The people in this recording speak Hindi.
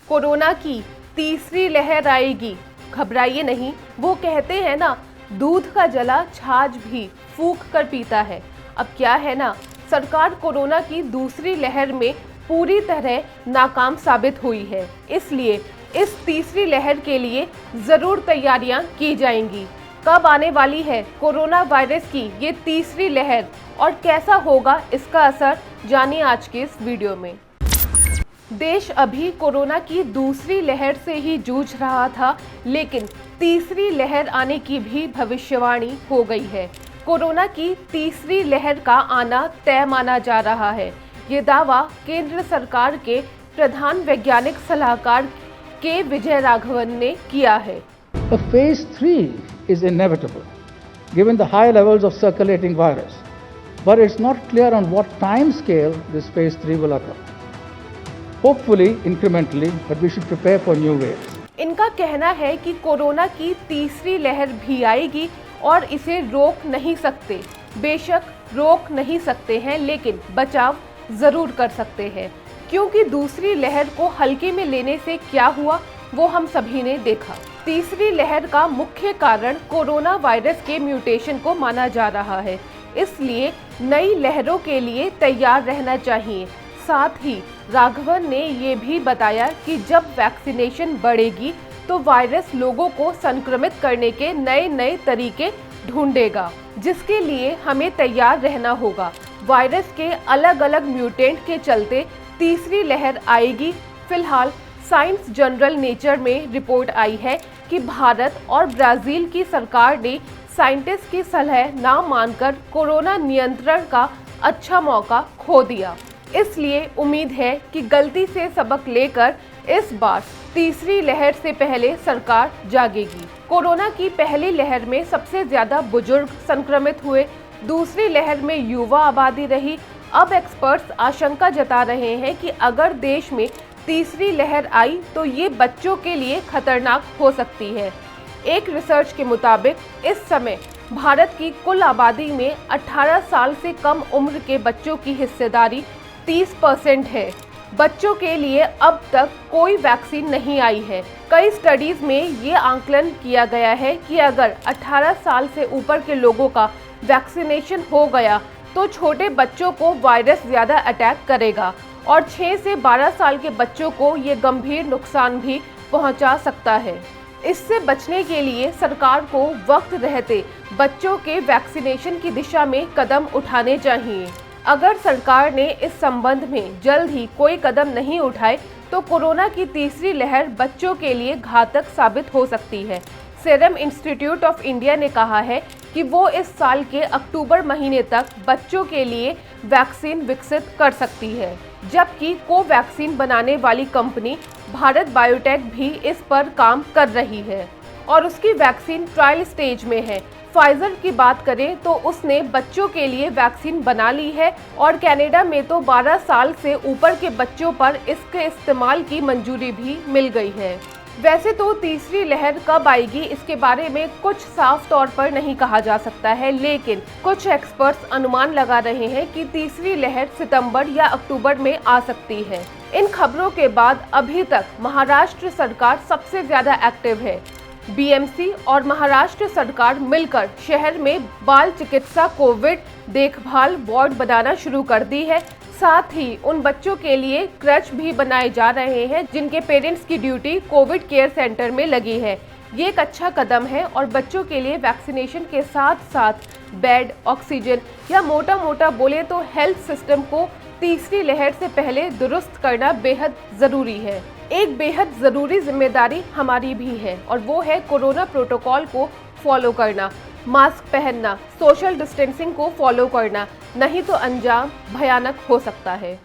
कोरोना की तीसरी लहर आएगी, घबराइए नहीं। वो कहते हैं ना, दूध का जला छाछ भी फूंक कर पीता है। अब क्या है ना, सरकार कोरोना की दूसरी लहर में पूरी तरह नाकाम साबित हुई है। इसलिए इस तीसरी लहर के लिए ज़रूर तैयारियां की जाएंगी। कब आने वाली है कोरोना वायरस की ये तीसरी लहर और कैसा होगा इसका असर, जानिए आज के इस वीडियो में। देश अभी कोरोना की दूसरी लहर से ही जूझ रहा था, लेकिन तीसरी लहर आने की भी भविष्यवाणी हो गई है। कोरोना की तीसरी लहर का आना तय माना जा रहा है। ये दावा केंद्र सरकार के प्रधान वैज्ञानिक सलाहकार के विजय राघवन ने किया है। A phase 3 is inevitable, given the high levels of circulating virus, but it's not clear on what time scale this phase 3 will occur. Hopefully, incrementally, but we should prepare for new waves. इनका कहना है कि कोरोना की तीसरी लहर भी आएगी और इसे रोक नहीं सकते। बेशक रोक नहीं सकते हैं, लेकिन बचाव जरूर कर सकते हैं, क्योंकि दूसरी लहर को हल्के में लेने से क्या हुआ वो हम सभी ने देखा। तीसरी लहर का मुख्य कारण कोरोना वायरस के म्यूटेशन को माना जा रहा है, इसलिए नई लहरों के लिए तैयार रहना चाहिए। साथ ही राघवन ने ये भी बताया कि जब वैक्सीनेशन बढ़ेगी तो वायरस लोगों को संक्रमित करने के नए नए तरीके ढूंढेगा, जिसके लिए हमें तैयार रहना होगा। वायरस के अलग अलग म्यूटेंट के चलते तीसरी लहर आएगी। फिलहाल साइंस जर्नल नेचर में रिपोर्ट आई है कि भारत और ब्राजील की सरकार ने साइंटिस्ट की सलाह ना मानकर कोरोना नियंत्रण का अच्छा मौका खो दिया। इसलिए उम्मीद है कि गलती से सबक लेकर इस बार तीसरी लहर से पहले सरकार जागेगी। कोरोना की पहली लहर में सबसे ज्यादा बुजुर्ग संक्रमित हुए, दूसरी लहर में युवा आबादी रही। अब एक्सपर्ट्स आशंका जता रहे हैं कि अगर देश में तीसरी लहर आई तो ये बच्चों के लिए खतरनाक हो सकती है। एक रिसर्च के मुताबिक इस समय भारत की कुल आबादी में 18 साल से कम उम्र के बच्चों की हिस्सेदारी 30% है। बच्चों के लिए अब तक कोई वैक्सीन नहीं आई है। कई स्टडीज में ये आंकलन किया गया है कि अगर 18 साल से ऊपर के लोगों का वैक्सीनेशन हो गया तो छोटे बच्चों को वायरस ज़्यादा अटैक करेगा और 6 से 12 साल के बच्चों को ये गंभीर नुकसान भी पहुंचा सकता है। इससे बचने के लिए सरकार को वक्त रहते बच्चों के वैक्सीनेशन की दिशा में कदम उठाने चाहिए। अगर सरकार ने इस संबंध में जल्द ही कोई कदम नहीं उठाए तो कोरोना की तीसरी लहर बच्चों के लिए घातक साबित हो सकती है। सीरम इंस्टीट्यूट ऑफ इंडिया ने कहा है कि वो इस साल के अक्टूबर महीने तक बच्चों के लिए वैक्सीन विकसित कर सकती है, जबकि कोवैक्सीन बनाने वाली कंपनी भारत बायोटेक भी इस पर काम कर रही है और उसकी वैक्सीन ट्रायल स्टेज में है। फाइजर की बात करें तो उसने बच्चों के लिए वैक्सीन बना ली है और कनाडा में तो 12 साल से ऊपर के बच्चों पर इसके इस्तेमाल की मंजूरी भी मिल गई है। वैसे तो तीसरी लहर कब आएगी इसके बारे में कुछ साफ तौर पर नहीं कहा जा सकता है, लेकिन कुछ एक्सपर्ट्स अनुमान लगा रहे हैं कि तीसरी लहर सितंबर या अक्टूबर में आ सकती है। इन खबरों के बाद अभी तक महाराष्ट्र सरकार सबसे ज्यादा एक्टिव है। बीएमसी और महाराष्ट्र सरकार मिलकर शहर में बाल चिकित्सा कोविड देखभाल वार्ड बनाना शुरू कर दी है। साथ ही उन बच्चों के लिए क्रच भी बनाए जा रहे हैं जिनके पेरेंट्स की ड्यूटी कोविड केयर सेंटर में लगी है। ये एक अच्छा कदम है और बच्चों के लिए वैक्सीनेशन के साथ साथ बेड, ऑक्सीजन या मोटा मोटा बोले तो हेल्थ सिस्टम को तीसरी लहर से पहले दुरुस्त करना बेहद ज़रूरी है। एक बेहद ज़रूरी जिम्मेदारी हमारी भी है और वो है कोरोना प्रोटोकॉल को फॉलो करना, मास्क पहनना, सोशल डिस्टेंसिंग को फॉलो करना, नहीं तो अंजाम भयानक हो सकता है।